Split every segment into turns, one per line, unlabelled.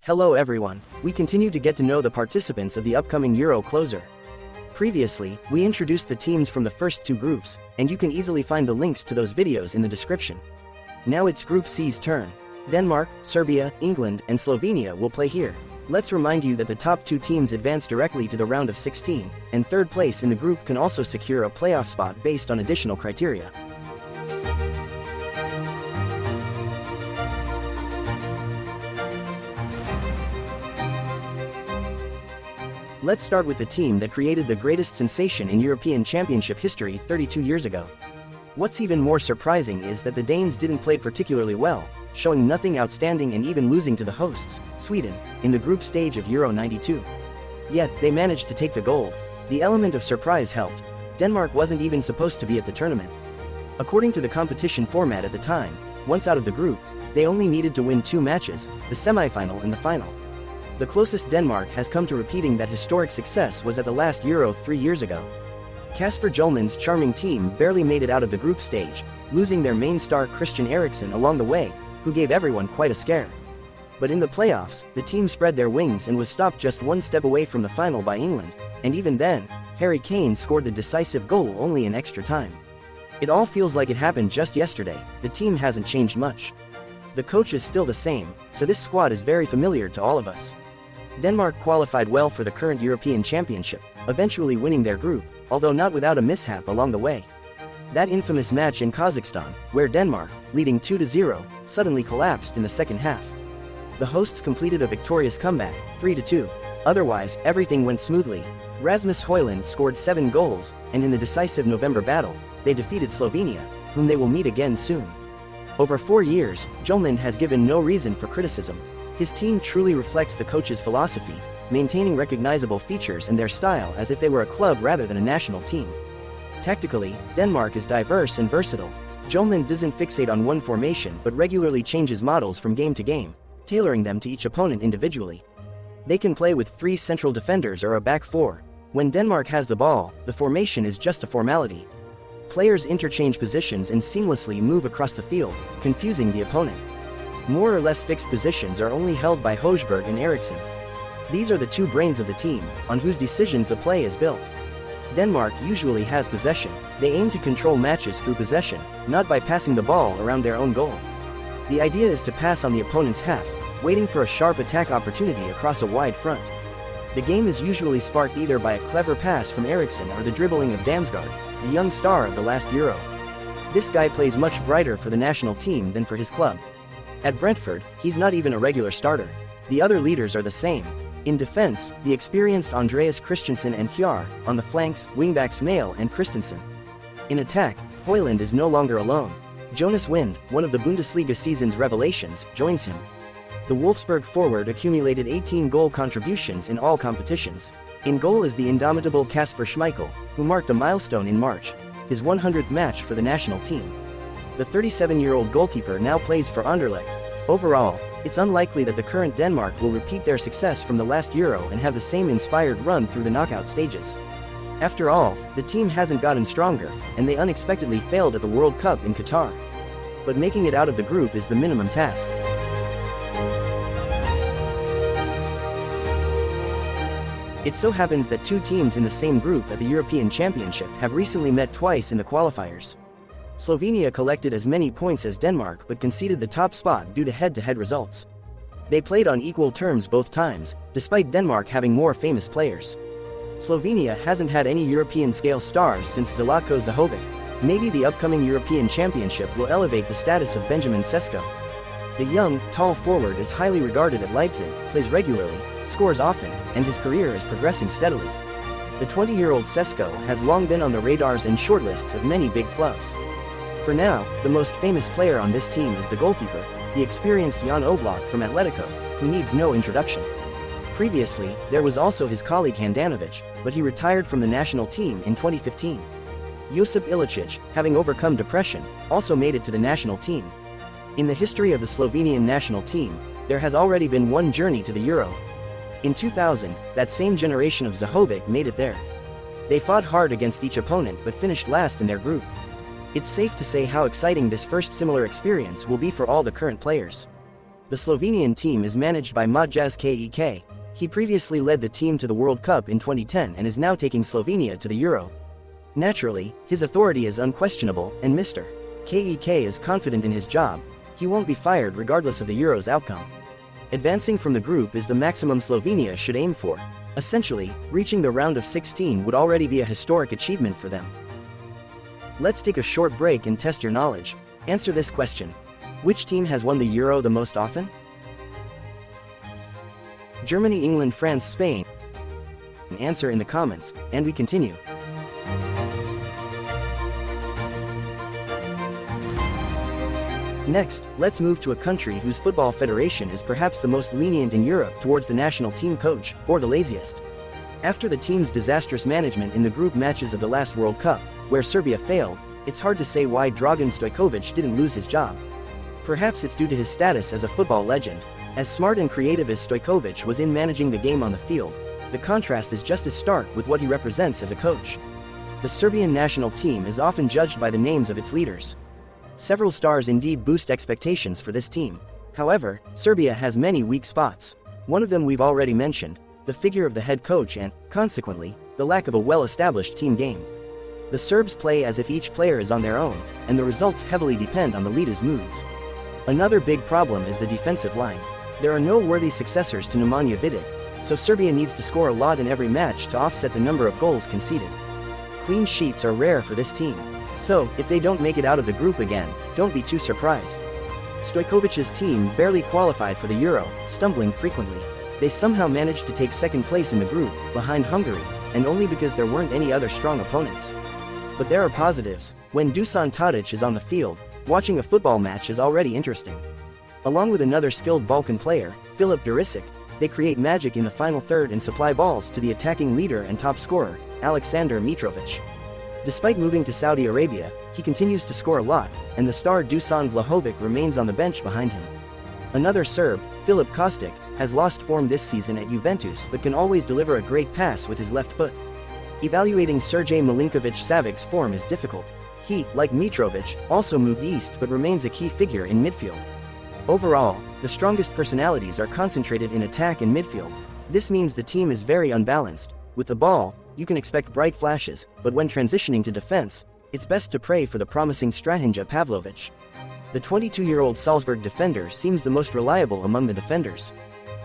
Hello everyone, we continue to get to know the participants of the upcoming Euro closer. Previously, we introduced the teams from the first two groups, and you can easily find the links to those videos in the description. Now it's Group C's turn. Denmark, Serbia, England, and Slovenia will play here. Let's remind you that the top two teams advance directly to the round of 16, and third place in the group can also secure a playoff spot based on additional criteria. Let's start with the team that created the greatest sensation in European Championship history 32 years ago. What's even more surprising is that the Danes didn't play particularly well, showing nothing outstanding and even losing to the hosts, Sweden, in the group stage of Euro 92. Yet, they managed to take the gold. The element of surprise helped. Denmark wasn't even supposed to be at the tournament. According to the competition format at the time, once out of the group, they only needed to win 2 matches, the semi-final and the final. The closest Denmark has come to repeating that historic success was at the last Euro 3 years ago. Kasper Hjulmand's charming team barely made it out of the group stage, losing their main star Christian Eriksen along the way, who gave everyone quite a scare. But in the playoffs, the team spread their wings and was stopped just one step away from the final by England, and even then, Harry Kane scored the decisive goal only in extra time. It all feels like it happened just yesterday. The team hasn't changed much. The coach is still the same, so this squad is very familiar to all of us. Denmark qualified well for the current European Championship, eventually winning their group, although not without a mishap along the way. That infamous match in Kazakhstan, where Denmark, leading 2-0, suddenly collapsed in the second half. The hosts completed a victorious comeback, 3-2. Otherwise, everything went smoothly. Rasmus Højlund scored 7 goals, and in the decisive November battle, they defeated Slovenia, whom they will meet again soon. Over 4 years, Hjulmand has given no reason for criticism. His team truly reflects the coach's philosophy, maintaining recognizable features and their style as if they were a club rather than a national team. Tactically, Denmark is diverse and versatile. Hjulmand doesn't fixate on one formation but regularly changes models from game to game, tailoring them to each opponent individually. They can play with 3 central defenders or a back 4. When Denmark has the ball, the formation is just a formality. Players interchange positions and seamlessly move across the field, confusing the opponent. More or less fixed positions are only held by Højbjerg and Eriksen. These are the 2 brains of the team, on whose decisions the play is built. Denmark usually has possession. They aim to control matches through possession, not by passing the ball around their own goal. The idea is to pass on the opponent's half, waiting for a sharp attack opportunity across a wide front. The game is usually sparked either by a clever pass from Eriksen or the dribbling of Damsgaard, the young star of the last Euro. This guy plays much brighter for the national team than for his club. At Brentford, he's not even a regular starter. The other leaders are the same. In defense, the experienced Andreas Christensen and Kjær, on the flanks, wingbacks Male and Christensen. In attack, Højlund is no longer alone. Jonas Wind, one of the Bundesliga season's revelations, joins him. The Wolfsburg forward accumulated 18 goal contributions in all competitions. In goal is the indomitable Kasper Schmeichel, who marked a milestone in March, his 100th match for the national team. The 37-year-old goalkeeper now plays for Anderlecht. Overall, it's unlikely that the current Denmark will repeat their success from the last Euro and have the same inspired run through the knockout stages. After all, the team hasn't gotten stronger, and they unexpectedly failed at the World Cup in Qatar. But making it out of the group is the minimum task. It so happens that 2 teams in the same group at the European Championship have recently met twice in the qualifiers. Slovenia collected as many points as Denmark but conceded the top spot due to head-to-head results. They played on equal terms both times, despite Denmark having more famous players. Slovenia hasn't had any European-scale stars since Zlatko Zahovic. Maybe the upcoming European Championship will elevate the status of Benjamin Sesko. The young, tall forward is highly regarded at Leipzig, plays regularly, scores often, and his career is progressing steadily. The 20-year-old Sesko has long been on the radars and shortlists of many big clubs. For now, the most famous player on this team is the goalkeeper, the experienced Jan Oblak from Atletico, who needs no introduction. Previously, there was also his colleague Handanovic, but he retired from the national team in 2015. Josip Ilicic, having overcome depression, also made it to the national team. In the history of the Slovenian national team, there has already been one journey to the Euro. In 2000, that same generation of Zahovic made it there. They fought hard against each opponent but finished last in their group. It's safe to say how exciting this first similar experience will be for all the current players. The Slovenian team is managed by Matjaž Kek. He previously led the team to the World Cup in 2010 and is now taking Slovenia to the Euro. Naturally, his authority is unquestionable, and Mr. Kek is confident in his job. He won't be fired regardless of the Euro's outcome. Advancing from the group is the maximum Slovenia should aim for. Essentially, reaching the round of 16 would already be a historic achievement for them. Let's take a short break and test your knowledge. Answer this question. Which team has won the Euro the most often? Germany, England, France, Spain. Answer in the comments, and we continue. Next, let's move to a country whose football federation is perhaps the most lenient in Europe towards the national team coach, or the laziest. After the team's disastrous management in the group matches of the last World Cup, where Serbia failed, it's hard to say why Dragan Stojkovic didn't lose his job. Perhaps it's due to his status as a football legend. As smart and creative as Stojkovic was in managing the game on the field, the contrast is just as stark with what he represents as a coach. The Serbian national team is often judged by the names of its leaders. Several stars indeed boost expectations for this team. However, Serbia has many weak spots. One of them we've already mentioned, the figure of the head coach and, consequently, the lack of a well-established team game. The Serbs play as if each player is on their own, and the results heavily depend on the leader's moods. Another big problem is the defensive line. There are no worthy successors to Nemanja Vidic, so Serbia needs to score a lot in every match to offset the number of goals conceded. Clean sheets are rare for this team. So, if they don't make it out of the group again, don't be too surprised. Stojkovic's team barely qualified for the Euro, stumbling frequently. They somehow managed to take second place in the group, behind Hungary, and only because there weren't any other strong opponents. But there are positives. When Dusan Tadic is on the field, watching a football match is already interesting. Along with another skilled Balkan player, Filip Jurisic, they create magic in the final third and supply balls to the attacking leader and top scorer, Aleksandar Mitrovic. Despite moving to Saudi Arabia, he continues to score a lot, and the star Dusan Vlahovic remains on the bench behind him. Another Serb, Filip Kostic, has lost form this season at Juventus but can always deliver a great pass with his left foot. Evaluating Sergej Milinkovic-Savic's form is difficult. He, like Mitrovic, also moved east but remains a key figure in midfield. Overall, the strongest personalities are concentrated in attack and midfield. This means the team is very unbalanced. With the ball, you can expect bright flashes, but when transitioning to defense, it's best to pray for the promising Strahinja Pavlovic. The 22-year-old Salzburg defender seems the most reliable among the defenders.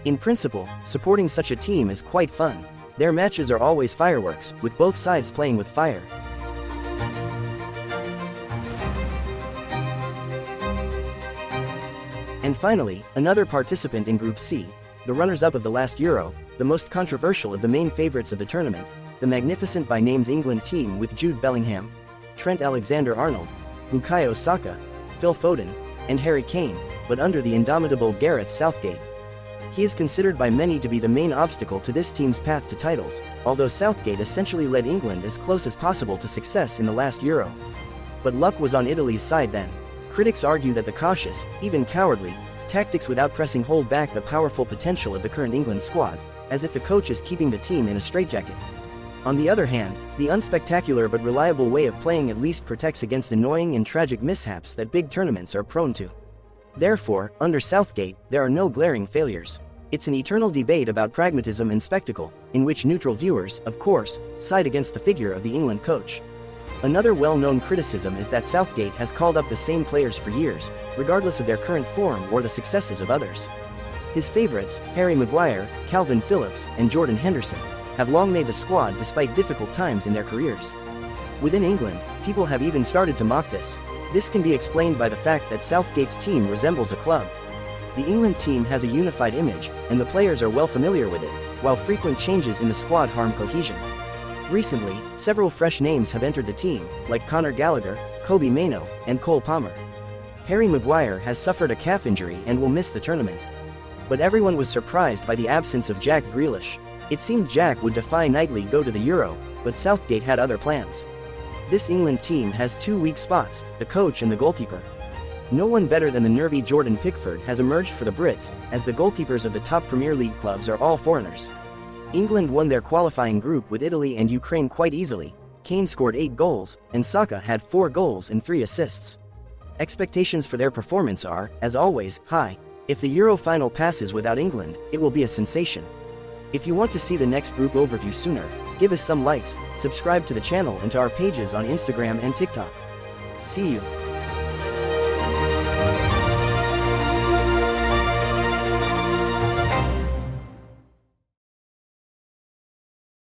In principle, supporting such a team is quite fun. Their matches are always fireworks, with both sides playing with fire. And finally, another participant in Group C, the runners-up of the last Euro, the most controversial of the main favorites of the tournament, the magnificent by names England team with Jude Bellingham, Trent Alexander-Arnold, Bukayo Saka, Phil Foden, and Harry Kane, but under the indomitable Gareth Southgate. He is considered by many to be the main obstacle to this team's path to titles, although Southgate essentially led England as close as possible to success in the last Euro. But luck was on Italy's side then. Critics argue that the cautious, even cowardly, tactics without pressing hold back the powerful potential of the current England squad, as if the coach is keeping the team in a straitjacket. On the other hand, the unspectacular but reliable way of playing at least protects against annoying and tragic mishaps that big tournaments are prone to. Therefore, under Southgate, there are no glaring failures. It's an eternal debate about pragmatism and spectacle, in which neutral viewers, of course, side against the figure of the England coach. Another well-known criticism is that Southgate has called up the same players for years, regardless of their current form or the successes of others. His favorites, Harry Maguire, Calvin Phillips, and Jordan Henderson, have long made the squad despite difficult times in their careers. Within England, people have even started to mock this. This can be explained by the fact that Southgate's team resembles a club. The England team has a unified image, and the players are well familiar with it, while frequent changes in the squad harm cohesion. Recently, several fresh names have entered the team, like Conor Gallagher, Kobbie Mainoo, and Cole Palmer. Harry Maguire has suffered a calf injury and will miss the tournament. But everyone was surprised by the absence of Jack Grealish. It seemed Jack would defy nightly go to the Euro, but Southgate had other plans. This England team has two weak spots, the coach and the goalkeeper. No one better than the nervy Jordan Pickford has emerged for the Brits, as the goalkeepers of the top Premier League clubs are all foreigners. England won their qualifying group with Italy and Ukraine quite easily. Kane scored 8 goals, and Saka had 4 goals and 3 assists. Expectations for their performance are, as always, high. If the Euro final passes without England, it will be a sensation. If you want to see the next group overview sooner, give us some likes, subscribe to the channel and to our pages on Instagram and TikTok. See you.